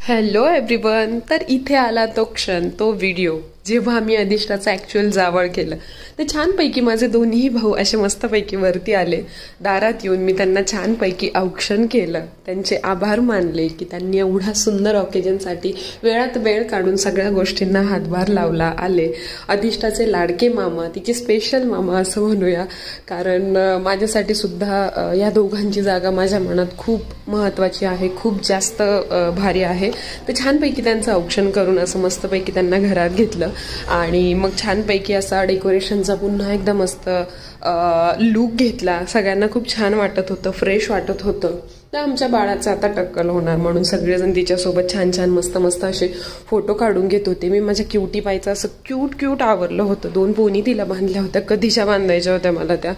Hello everyone. तर इथे आला तो क्षण, तो व्हिडिओ जेव्हा आम्ही अधिष्ठाचं ॲक्च्युअल जावळ केलं. तर छानपैकी माझे दोन्ही भाऊ असे मस्तपैकी वरती आले. दारात येऊन मी त्यांना छानपैकी औक्षण केलं, त्यांचे आभार मानले की त्यांनी एवढा सुंदर ऑकेजनसाठी वेळात वेळ काढून सगळ्या गोष्टींना हातभार लावला. आले अधिष्ठाचे लाडके मामा, तिचे स्पेशल मामा असं म्हणूया, कारण माझ्यासाठी सुद्धा या दोघांची जागा माझ्या मनात खूप महत्त्वाची आहे, खूप जास्त भारी आहे. तर छानपैकी त्यांचं औक्षण करून असं मस्तपैकी त्यांना घरात घेतलं आणि मग छानपैकी असा डेकोरेशनचा पुन्हा एकदा मस्त लुक घेतला. सगळ्यांना खूप छान वाटत होतं, फ्रेश वाटत होतं. तर आमच्या बाळाचं आता टक्कल होणार म्हणून सगळेजण तिच्यासोबत छान छान मस्त मस्त असे फोटो काढून घेत होते. मी माझ्या क्युटी पायचं असं क्यूट आवरलं होतं. 2 पोनी तिला बांधल्या होत्या, कधीच्या बांधायच्या होत्या मला त्या.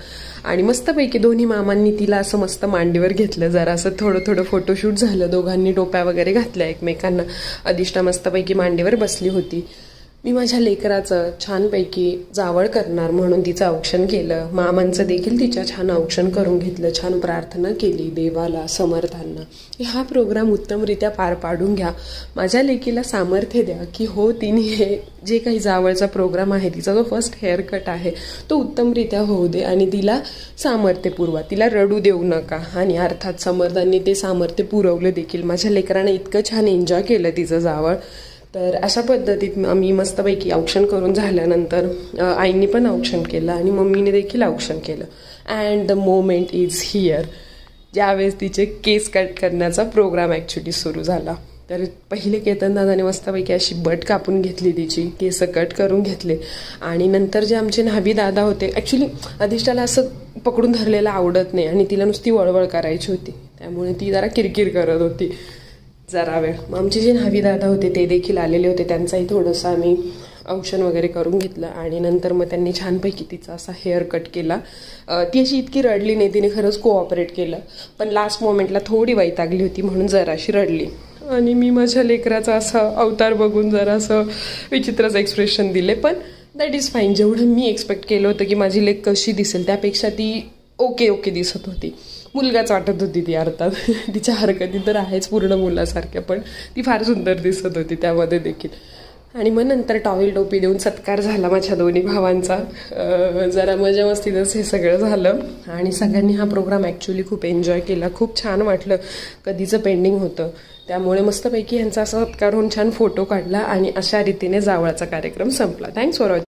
आणि मस्तपैकी दोन्ही मामांनी तिला असं मस्त मांडीवर घेतलं. जरा असं थोडं फोटोशूट झालं. दोघांनी टोप्या वगैरे घातल्या एकमेकांना. अधिष्ठा मस्तपैकी मांडीवर बसली होती. मी माझ्या लेकराचं छानपैकी जावळ करणार म्हणून तिचं औक्षण केलं. मामांचं देखील तिच्या छान औक्षण करून घेतलं. छान प्रार्थना केली देवाला, समर्थांना की हा प्रोग्राम उत्तमरित्या पार पाडून घ्या. माझ्या लेकीला सामर्थ्य द्या की हो, तिने हे जे काही जावळचा प्रोग्राम आहे, तिचा जो फर्स्ट हेअर कट आहे तो उत्तमरित्या होऊ दे आणि तिला सामर्थ्य पुरवा, तिला रडू देऊ नका. आणि अर्थात समर्थांनी ते सामर्थ्य पुरवलं देखील. माझ्या लेकरानं इतकं छान एन्जॉय केलं तिचं जावळ. तर अशा पद्धतीत आम्ही मस्तपैकी औक्षण करून झाल्यानंतर आईंनी पण औक्षण केलं आणि मम्मीने देखील औक्षण केलं. And the moment is here, ज्यावेळेस तिचे केस कट करण्याचा प्रोग्राम ॲक्च्युली सुरू झाला. तर पहिले केतन दादाने मस्तपैकी अशी बट कापून घेतली, तिची केस कट करून घेतले. आणि नंतर जे आमचे न्हावी दादा होते, ॲक्च्युली अधिष्ठाला असं पकडून धरलेलं आवडत नाही आणि तिला नुसती वळवळ करायची होती, त्यामुळे ती जरा किरकिर करत होती जरा वेळ. मग आमचे जे न्हावी दादा होते ते देखील आलेले होते. त्यांचाही थोडंसं आम्ही औक्षण वगैरे करून घेतलं आणि नंतर मग त्यांनी छानपैकी तिचा असा हेअर कट केला. ती अशी इतकी रडली नाही, तिने खरंच कोऑपरेट केलं, पण लास्ट मोमेंटला थोडी वैतागली होती म्हणून जराशी रडली. आणि मी माझ्या लेकराचा असा अवतार बघून जरा असं विचित्रच एक्सप्रेशन दिले, पण दॅट इज फाईन. जेवढं मी एक्सपेक्ट केलं होतं की माझी लेक कशी दिसेल त्यापेक्षा ती ओके दिसत होती. मुलगाच वाटत होती ती अर्थात. तिच्या हरकती तर आहेच पूर्ण मुलासारख्या, पण ती फार सुंदर दिसत होती त्यामध्ये देखील. आणि मग नंतर टॉवेल टोपी देऊन सत्कार झाला माझ्या दोन्ही भावांचा. जरा मजा मस्तीतच हे सगळं झालं आणि सगळ्यांनी हा प्रोग्राम ॲक्च्युली खूप एन्जॉय केला. खूप छान वाटलं, कधीचं पेंडिंग होतं. त्यामुळे मस्तपैकी यांचा सत्कार होऊन छान फोटो काढला आणि अशा रीतीने जावळाचा कार्यक्रम संपला. Thanks for watching.